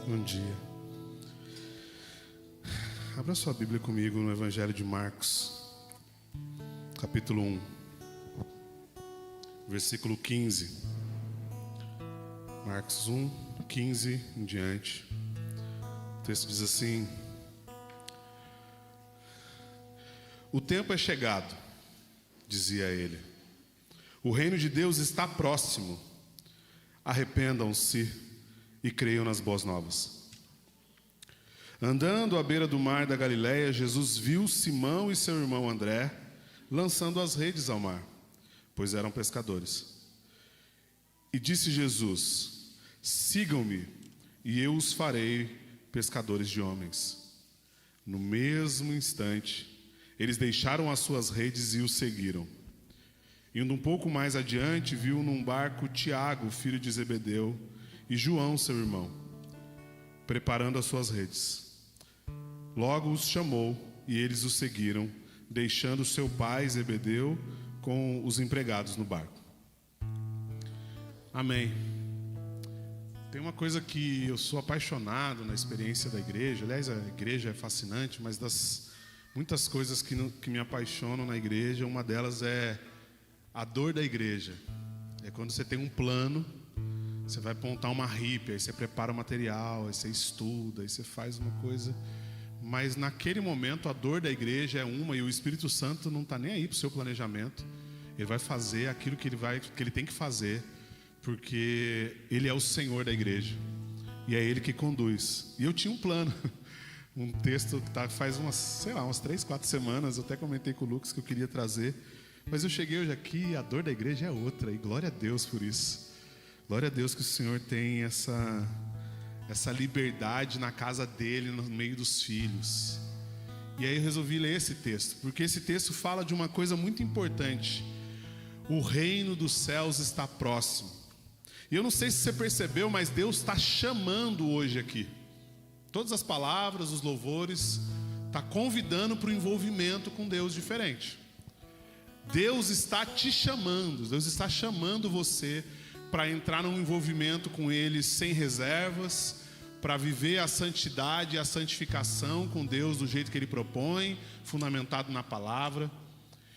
Bom dia. Abra sua Bíblia comigo no Evangelho de Marcos, capítulo 1, versículo 15. Marcos 1, 15 em diante. O texto diz assim: O tempo é chegado, dizia ele. O reino de Deus está próximo. Arrependam-se e creiam nas boas novas. Andando à beira do mar da Galileia, Jesus viu Simão e seu irmão André lançando as redes ao mar, pois eram pescadores. E disse Jesus: Sigam-me, e eu os farei pescadores de homens. No mesmo instante, eles deixaram as suas redes e o seguiram. Indo um pouco mais adiante, viu num barco Tiago, filho de Zebedeu, e João, seu irmão, preparando as suas redes. Logo os chamou e eles o seguiram, deixando seu pai Zebedeu com os empregados no barco. Amém. Tem uma coisa que eu sou apaixonado na experiência da igreja. Aliás, a igreja é fascinante, mas das muitas coisas que me apaixonam na igreja, uma delas é a dor da igreja. É quando você tem um plano, você vai montar uma RIP, aí você prepara o material, aí você estuda, aí você faz uma coisa. Mas naquele momento a dor da igreja é uma, e o Espírito Santo não está nem aí para o seu planejamento. Ele vai fazer aquilo que ele tem que fazer, porque Ele é o Senhor da igreja. E é Ele que conduz. E eu tinha um plano, um texto que faz umas 3, 4 semanas, eu até comentei com o Lucas que eu queria trazer. Mas eu cheguei hoje aqui e a dor da igreja é outra, e glória a Deus por isso. Glória a Deus que o Senhor tem essa liberdade na casa dele, no meio dos filhos. E aí eu resolvi ler esse texto, porque esse texto fala de uma coisa muito importante. O reino dos céus está próximo. E eu não sei se você percebeu, mas Deus está chamando hoje aqui. Todas as palavras, os louvores, está convidando para o envolvimento com Deus diferente. Deus está te chamando, Deus está chamando você para entrar num envolvimento com Ele sem reservas, para viver a santidade e a santificação com Deus do jeito que Ele propõe, fundamentado na palavra.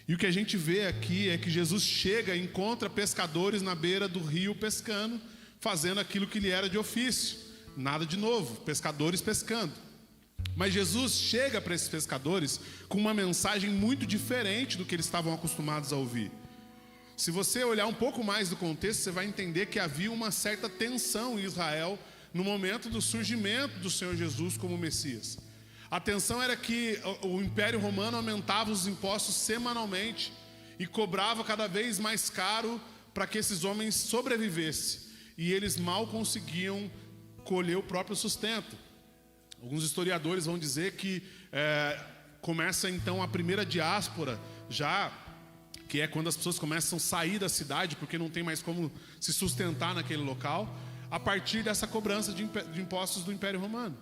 E o que a gente vê aqui é que Jesus chega e encontra pescadores na beira do rio pescando, fazendo aquilo que lhe era de ofício. Nada de novo, pescadores pescando. Mas Jesus chega para esses pescadores com uma mensagem muito diferente do que eles estavam acostumados a ouvir. Se você olhar um pouco mais do contexto, você vai entender que havia uma certa tensão em Israel no momento do surgimento do Senhor Jesus como Messias. A tensão era que o Império Romano aumentava os impostos semanalmente e cobrava cada vez mais caro para que esses homens sobrevivessem. E eles mal conseguiam colher o próprio sustento. Alguns historiadores vão dizer que começa então a primeira diáspora, já que é quando as pessoas começam a sair da cidade, porque não tem mais como se sustentar naquele local, a partir dessa cobrança de impostos do Império Romano.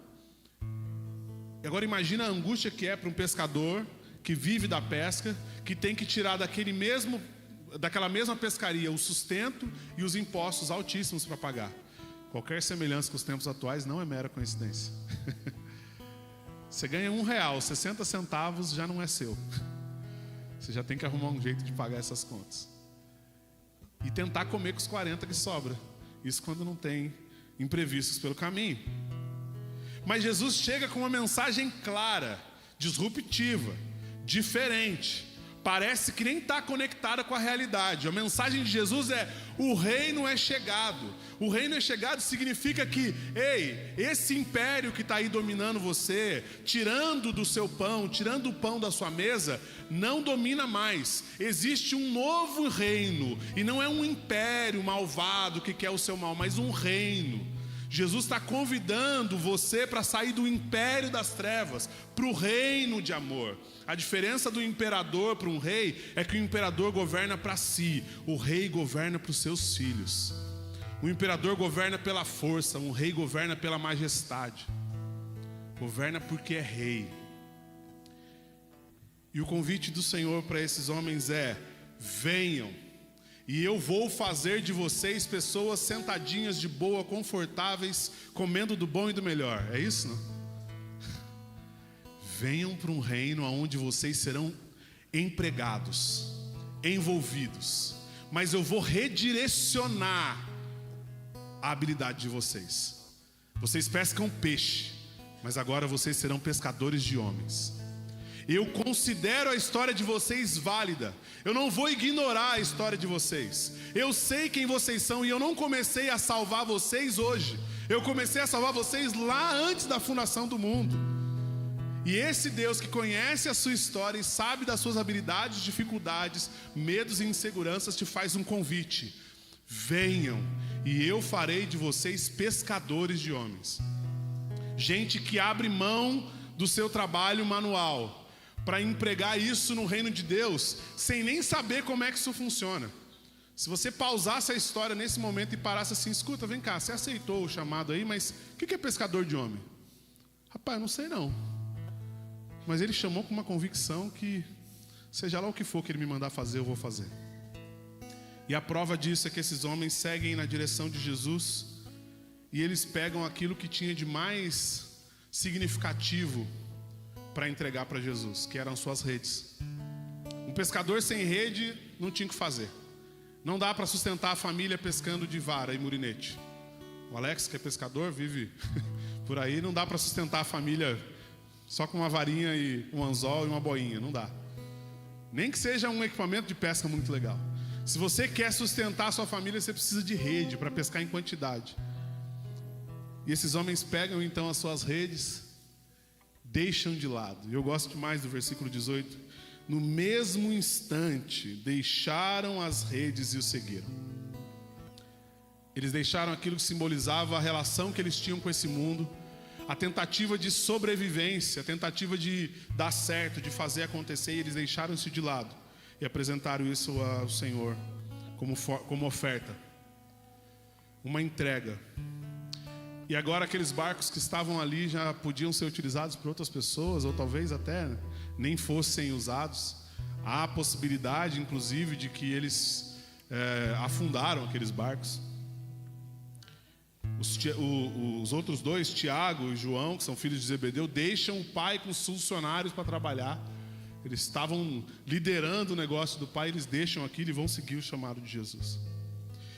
E agora imagina a angústia que é para um pescador que vive da pesca, que tem que tirar daquela mesma pescaria o sustento e os impostos altíssimos para pagar. Qualquer semelhança com os tempos atuais não é mera coincidência. Você ganha R$1, 60 centavos já não é seu. Você já tem que arrumar um jeito de pagar essas contas. E tentar comer com os 40 que sobra. Isso quando não tem imprevistos pelo caminho. Mas Jesus chega com uma mensagem clara, disruptiva, diferente. Parece que nem está conectada com a realidade. A mensagem de Jesus é: o reino é chegado. O reino é chegado significa que, esse império que está aí dominando você, tirando do seu pão, tirando o pão da sua mesa, não domina mais. Existe um novo reino, e não é um império malvado que quer o seu mal, mas um reino. Jesus está convidando você para sair do império das trevas para o reino de amor. A diferença do imperador para um rei é que o imperador governa para si, o rei governa para os seus filhos. O imperador governa pela força, um rei governa pela majestade. Governa porque é rei. E o convite do Senhor para esses homens é: venham e eu vou fazer de vocês pessoas sentadinhas de boa, confortáveis, comendo do bom e do melhor. É isso, não? Venham para um reino onde vocês serão empregados, envolvidos, mas eu vou redirecionar a habilidade de vocês. Vocês pescam peixe, mas agora vocês serão pescadores de homens. Eu considero a história de vocês válida. Eu não vou ignorar a história de vocês. Eu sei quem vocês são e eu não comecei a salvar vocês hoje. Eu comecei a salvar vocês lá antes da fundação do mundo. E esse Deus que conhece a sua história e sabe das suas habilidades, dificuldades, medos e inseguranças te faz um convite. Venham e eu farei de vocês pescadores de homens. Gente que abre mão do seu trabalho manual para empregar isso no reino de Deus, sem nem saber como é que isso funciona. Se você pausasse a história nesse momento e parasse assim, escuta, vem cá, você aceitou o chamado aí, mas o que é pescador de homem? Rapaz, eu não sei não. Mas ele chamou com uma convicção que, seja lá o que for que ele me mandar fazer, eu vou fazer. E a prova disso é que esses homens seguem na direção de Jesus e eles pegam aquilo que tinha de mais significativo para entregar para Jesus, que eram suas redes. Um pescador sem rede não tinha o que fazer. Não dá para sustentar a família pescando de vara e murinete. O Alex, que é pescador, vive por aí, não dá para sustentar a família só com uma varinha e um anzol e uma boinha, não dá. Nem que seja um equipamento de pesca muito legal. Se você quer sustentar a sua família, você precisa de rede para pescar em quantidade. E esses homens pegam então as suas redes, deixam de lado. E eu gosto demais do versículo 18. No mesmo instante, deixaram as redes e o seguiram. Eles deixaram aquilo que simbolizava a relação que eles tinham com esse mundo, a tentativa de sobrevivência, a tentativa de dar certo, de fazer acontecer, e eles deixaram isso de lado e apresentaram isso ao Senhor como oferta, uma entrega. E agora aqueles barcos que estavam ali já podiam ser utilizados por outras pessoas, ou talvez até nem fossem usados. Há a possibilidade, inclusive, de que eles afundaram aqueles barcos. Os outros dois, Tiago e João, que são filhos de Zebedeu, deixam o pai com os funcionários para trabalhar. Eles estavam liderando o negócio do pai, eles deixam aquilo e vão seguir o chamado de Jesus.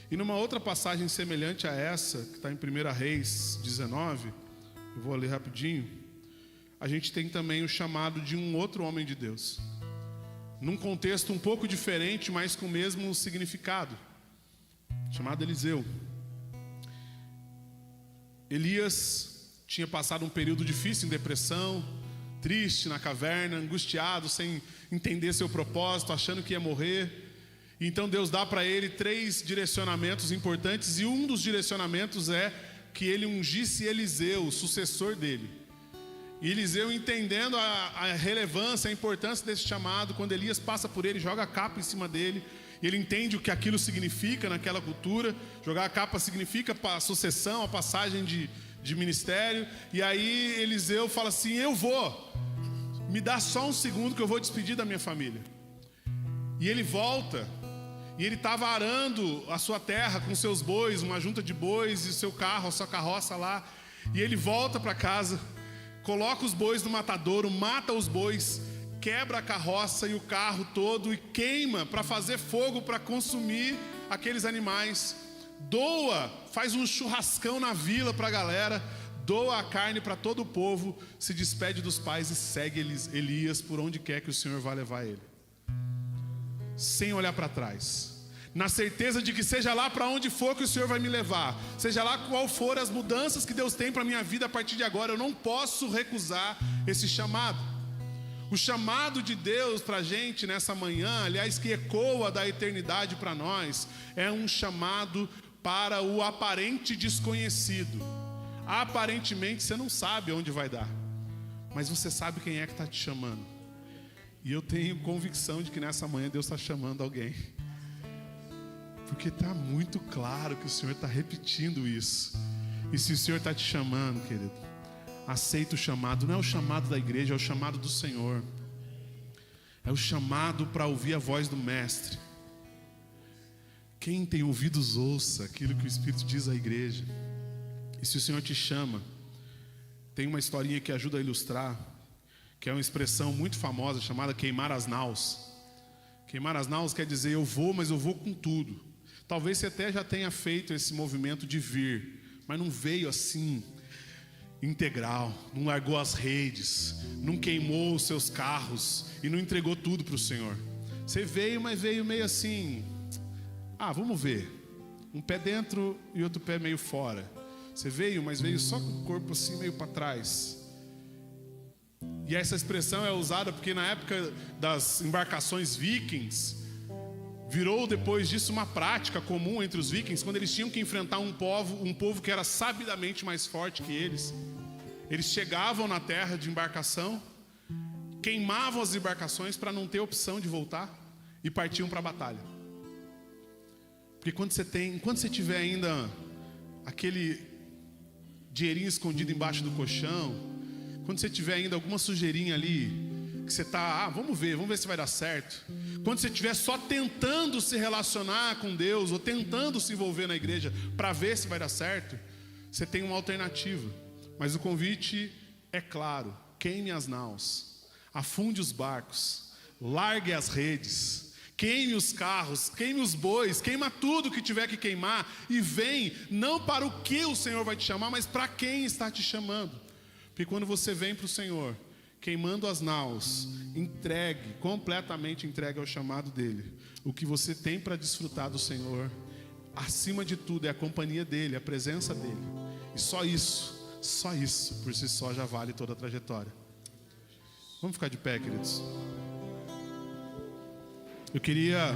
E numa outra passagem semelhante a essa, que está em 1 Reis 19, eu vou ler rapidinho, a gente tem também o chamado de um outro homem de Deus, num contexto um pouco diferente, mas com o mesmo significado, chamado Eliseu. Elias tinha passado um período difícil, em depressão, triste na caverna, angustiado, sem entender seu propósito, achando que ia morrer. Então Deus dá para ele 3 direcionamentos importantes, e um dos direcionamentos é que ele ungisse Eliseu, o sucessor dele. E Eliseu, entendendo a relevância, a importância desse chamado, quando Elias passa por ele, joga a capa em cima dele, e ele entende o que aquilo significa naquela cultura. Jogar a capa significa a sucessão, a passagem de ministério. E aí Eliseu fala assim: eu vou, me dá só um segundo que eu vou despedir da minha família. E ele volta, e ele estava arando a sua terra com seus bois, uma junta de bois e o seu carro, a sua carroça lá. E ele volta para casa, coloca os bois no matadouro, mata os bois, quebra a carroça e o carro todo e queima para fazer fogo para consumir aqueles animais. Doa, faz um churrascão na vila para a galera, doa a carne para todo o povo, se despede dos pais e segue Elias por onde quer que o Senhor vá levar ele, sem olhar para trás, na certeza de que seja lá para onde for que o Senhor vai me levar, seja lá qual for as mudanças que Deus tem para a minha vida a partir de agora, eu não posso recusar esse chamado. O chamado de Deus para a gente nessa manhã, aliás, que ecoa da eternidade para nós, é um chamado para o aparente desconhecido. Aparentemente você não sabe onde vai dar, mas você sabe quem é que está te chamando. E eu tenho convicção de que nessa manhã Deus está chamando alguém, porque está muito claro que o Senhor está repetindo isso. E se o Senhor está te chamando, querido, aceita o chamado. Não é o chamado da igreja, é o chamado do Senhor. É o chamado para ouvir a voz do Mestre. Quem tem ouvidos, ouça aquilo que o Espírito diz à igreja. E se o Senhor te chama, tem uma historinha que ajuda a ilustrar, que é uma expressão muito famosa chamada queimar as naus. Queimar as naus quer dizer eu vou, mas eu vou com tudo. Talvez você até já tenha feito esse movimento de vir, mas não veio assim integral, não largou as redes, não queimou os seus carros e não entregou tudo para o Senhor. Você veio, mas veio meio assim, vamos ver, um pé dentro e outro pé meio fora. Você veio, mas veio só com o corpo assim meio para trás. E essa expressão é usada porque na época das embarcações vikings, virou depois disso uma prática comum entre os vikings, quando eles tinham que enfrentar um povo que era sabidamente mais forte que eles. Eles chegavam na terra de embarcação, queimavam as embarcações para não ter opção de voltar e partiam para a batalha. Porque enquanto você tiver ainda aquele dinheirinho escondido embaixo do colchão, quando você tiver ainda alguma sujeirinha ali, que você está, vamos ver se vai dar certo. Quando você estiver só tentando se relacionar com Deus, ou tentando se envolver na igreja, para ver se vai dar certo, você tem uma alternativa. Mas o convite é claro: queime as naus, afunde os barcos, largue as redes, queime os carros, queime os bois, queima tudo que tiver que queimar, e vem, não para o que o Senhor vai te chamar, mas para quem está te chamando. Porque quando você vem para o Senhor, queimando as naus, completamente entregue ao chamado dele, o que você tem para desfrutar do Senhor, acima de tudo, é a companhia dele, a presença dele. E só isso, por si só já vale toda a trajetória. Vamos ficar de pé, queridos. Eu queria